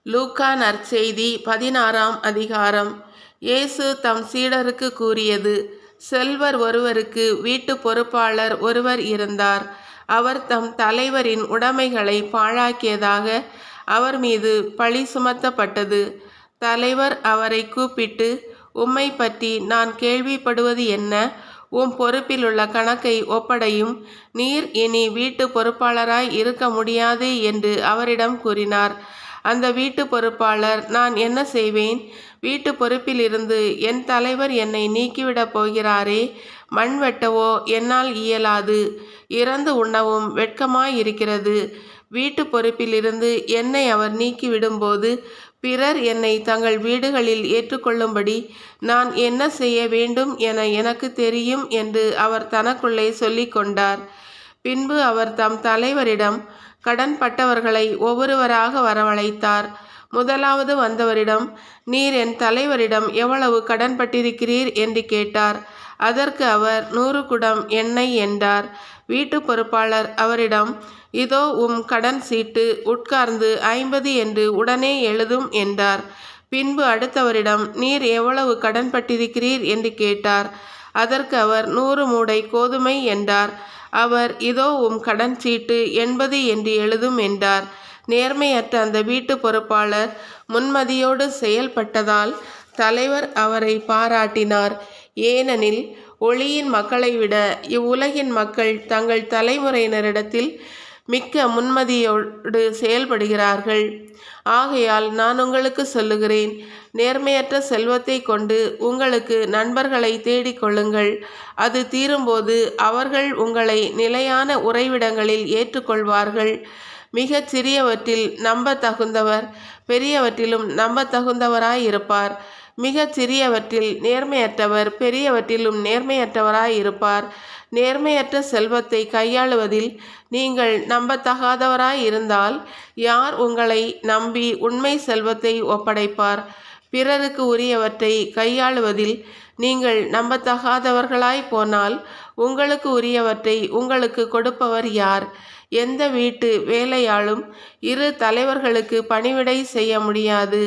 லூக்கா நற்செய்தி 16ஆம் அதிகாரம். இயேசு தம் சீடருக்கு கூறியது: செல்வர் ஒருவருக்கு வீட்டு பொறுப்பாளர் ஒருவர் இருந்தார். அவர் தம் தலைவரின் உடைமைகளை பாழாக்கியதாக அவர் மீது பழி சுமத்தப்பட்டது. தலைவர் அவரை கூப்பிட்டு, உம்மை பற்றி நான் கேள்விப்படுவது என்ன? உம் பொறுப்பிலுள்ள கணக்கை ஒப்படையும். நீர் இனி வீட்டு பொறுப்பாளராய் இருக்க முடியாது என்று அவரிடம் கூறினார். அந்த வீட்டு பொறுப்பாளர், நான் என்ன செய்வேன்? வீட்டு பொறுப்பிலிருந்து என் தலைவர் என்னை நீக்கிவிடப் போகிறாரே. மண் வெட்டவோ என்னால் இயலாது, இறந்து உண்ணவும் வெட்கமாயிருக்கிறது. வீட்டு பொறுப்பிலிருந்து என்னை அவர் நீக்கிவிடும்போது பிறர் என்னை தங்கள் வீடுகளில் ஏற்றுக்கொள்ளும்படி நான் என்ன செய்ய வேண்டும் என எனக்கு தெரியும் என்று அவர் தனக்குள்ளே சொல்லிக் கொண்டார். பின்பு அவர் தம் தலைவரிடம் கடன்பட்டவர்களை ஒவ்வொருவராக வரவழைத்தார். முதலாவது வந்தவரிடம், நீர் என் தலைவரிடம் எவ்வளவு கடன்பட்டிருக்கிறீர் என்று கேட்டார். அதற்கு அவர் 100 குடம் எண்ணெய் என்றார். வீட்டு பொறுப்பாளர் அவரிடம், இதோ உம் கடன் சீட்டு, உட்கார்ந்து 50 என்று உடனே எழுதும் என்றார். பின்பு அடுத்தவரிடம், நீர் எவ்வளவு கடன்பட்டிருக்கிறீர் என்று கேட்டார். அதற்கு அவர் 100 மூடை கோதுமை என்றார். அவர், இதோ உம் கடன் சீட்டு 80 என்று எழுதும் என்றார். நேர்மையற்ற அந்த வீட்டு பொறுப்பாளர் முன்மதியோடு செயல்பட்டதால் தலைவர் அவரை பாராட்டினார். ஏனெனில் ஒளியின் மக்களை விட இவ்வுலகின் மக்கள் தங்கள் தலைமுறையினரிடத்தில் மிக்க முன்மதியோடு செயல்படுகிறார்கள். ஆகையால் நான் உங்களுக்கு சொல்லுகிறேன், நேர்மையற்ற செல்வத்தை கொண்டு உங்களுக்கு நண்பர்களை தேடிக்கொள்ளுங்கள். அது தீரும்போது அவர்கள் உங்களை நிலையான உறைவிடங்களில் ஏற்றுக்கொள்வார்கள். மிகச் சிறியவற்றில் நம்ப தகுந்தவர் பெரியவற்றிலும் நம்ப தகுந்தவராயிருப்பார். மிகச் சிறியவற்றில் நேர்மையற்றவர் பெரியவற்றிலும் நேர்மையற்றவராயிருப்பார். நேர்மையற்ற செல்வத்தை கையாளுவதில் நீங்கள் நம்பத்தகாதவராயிருந்தால் யார் உங்களை நம்பி உண்மை செல்வத்தை ஒப்படைப்பார்? பிறருக்கு உரியவற்றை கையாளுவதில் நீங்கள் நம்பத்தகாதவர்களாய் போனால் உங்களுக்கு உரியவற்றை உங்களுக்கு கொடுப்பவர் யார்? எந்த வீட்டு வேலையாளும் இரு தலைவர்களுக்கு பணிவிடை செய்ய முடியாது.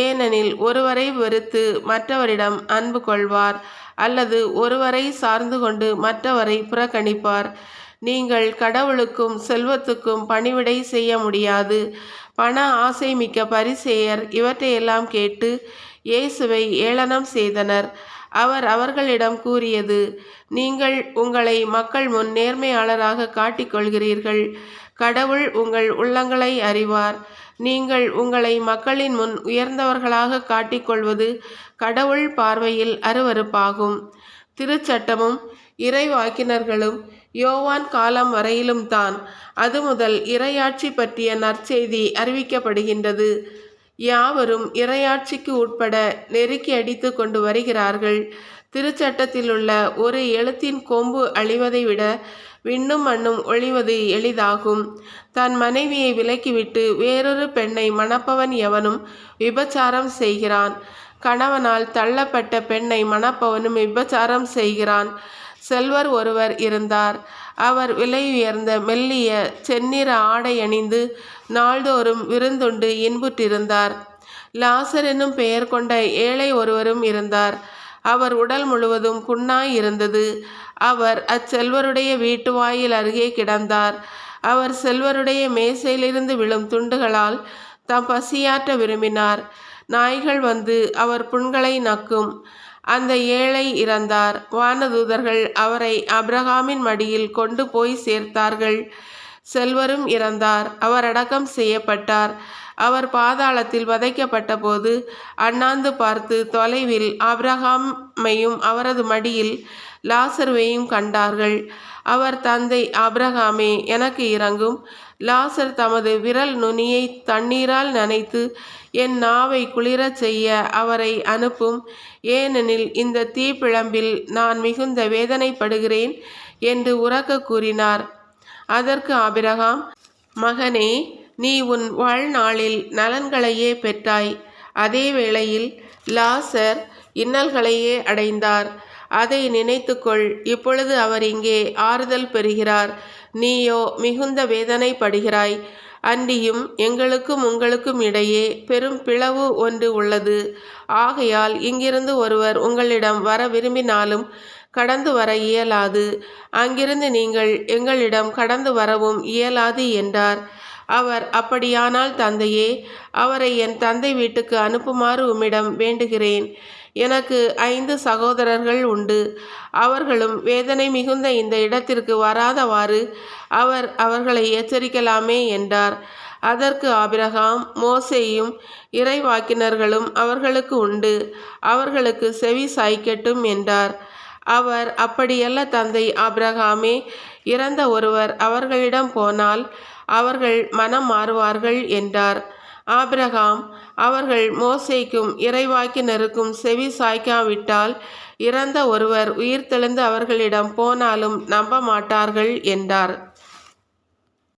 ஏனெனில் ஒருவரை வெறுத்து மற்றவரிடம் அன்பு கொள்வார், அல்லது ஒருவரை சார்ந்து கொண்டு மற்றவரை புறக்கணிப்பார். நீங்கள் கடவுளுக்கும் செல்வத்துக்கும் பணிவிடை செய்ய முடியாது. பண ஆசை மிக்க பரிசேயர் இவற்றையெல்லாம் கேட்டு இயேசுவை ஏளனம் செய்தனர். அவர் அவர்களிடம் கூறியது: நீங்கள் உங்களை மக்கள் முன் நேர்மையாளராக காட்டிக்கொள்கிறீர்கள். கடவுள் உங்கள் உள்ளங்களை அறிவார். நீங்கள் உங்களை மக்களின் முன் உயர்ந்தவர்களாக காட்டிக்கொள்வது கடவுள் பார்வையில் அருவருப்பாகும். திருச்சட்டமும் இறைவாக்கினர்களும் யோவான் காலம் வரையிலும் தான் அது முதல் இறையாட்சி பற்றிய நற்செய்தி அறிவிக்கப்படுகின்றது. யாவரும் இறையாட்சிக்கு உட்பட நெருக்கி அடித்து கொண்டு வருகிறார்கள். திருச்சட்டத்திலுள்ள ஒரு எழுத்தின் கொம்பு அழிவதை விட விண்ணும் மண்ணும் ஒழிவது எளிதாகும். தன் மனைவியை விலக்கிவிட்டு வேறொரு பெண்ணை மணப்பவன் எவனும் விபச்சாரம் செய்கிறான். கணவனால் தள்ளப்பட்ட பெண்ணை மணப்பவனும் விபச்சாரம் செய்கிறான். செல்வர் ஒருவர் இருந்தார். அவர் விலையுயர்ந்த மெல்லிய செந்நிற ஆடை அணிந்து நாள்தோறும் விருந்துண்டு இன்புற்றிருந்தார். லாசர் என்னும் பெயர் கொண்ட ஏழை ஒருவரும் இருந்தார். அவர் உடல் முழுவதும் புண்ணாய் இருந்தது. அவர் அச்செல்வருடைய வீட்டு வாயில் அருகே கிடந்தார். அவர் செல்வருடைய மேசையிலிருந்து விழும் துண்டுகளால் தாம் பசியாற்ற விரும்பினார். நாய்கள் வந்து அவர் புண்களை நக்கும். அந்த ஏழை இறந்தார். வானதூதர்கள் அவரை ஆபிரகாமின் மடியில் கொண்டு போய் சேர்த்தார்கள். செல்வரும் இறந்தார். அவர் அடக்கம் செய்யப்பட்டார். அவர் பாதாளத்தில் வதைக்கப்பட்ட போது அண்ணாந்து பார்த்து தொலைவில் ஆபிரகாமையும் அவரது மடியில் லாசருவையும் கண்டார்கள். அவர், தந்தை ஆபிரகாமே, எனக்கு இரங்கும். லாசர் தமது விரல் நுனியை தண்ணீரால் நனைத்து என் நாவை குளிரச் செய்ய அவரை அனுப்பும். ஏனெனில் இந்த தீப்பிழம்பில் நான் மிகுந்த வேதனைப்படுகிறேன் என்று உரக்க கூறினார். அதற்கு ஆபிரகாம், மகனே, நீ உன் வாழ்நாளில் நலன்களையே பெற்றாய். அதே வேளையில் லாசர் இன்னல்களையே அடைந்தார். அதை நினைத்துக்கொள். இப்பொழுது அவர் இங்கே ஆறுதல் பெறுகிறார், நீயோ மிகுந்த வேதனைப்படுகிறாய். அன்றியும் எங்களுக்கும் உங்களுக்கும் இடையே பெரும் பிளவு ஒன்று உள்ளது. ஆகையால் இங்கிருந்து ஒருவர் உங்களிடம் வர விரும்பினாலும் கடந்து வர இயலாது, அங்கிருந்து நீங்கள் எங்களிடம் கடந்து வரவும் இயலாது என்றார். அவர், அப்படியானால் தந்தையே, அவரை என் தந்தை வீட்டுக்கு அனுப்புமாறு உம்மிடம் வேண்டுகிறேன். எனக்கு 5 சகோதரர்கள் உண்டு. அவர்களும் வேதனை மிகுந்த இந்த இடத்திற்கு வராதவாறு அவர் அவர்களை எச்சரிக்கலாமே என்றார். அதற்கு ஆபிரகாம், மோசேயும் இறைவாக்கினர்களும் அவர்களுக்கு உண்டு, அவர்களுக்கு செவி சாய்க்கட்டும் என்றார். அவர், அப்படியல்ல தந்தை ஆபிரகாமே, இறந்த ஒருவர் அவர்களிடம் போனால் அவர்கள் மனம் மாறுவார்கள் என்றார். ஆபிரகாம், அவர்கள் மோசேக்கும் இறைவாக்கினருக்கும் செவி சாய்க்காவிட்டால் இறந்த ஒருவர் உயிர்த்தெழுந்து அவர்களிடம் போனாலும் நம்ப மாட்டார்கள் என்றார்.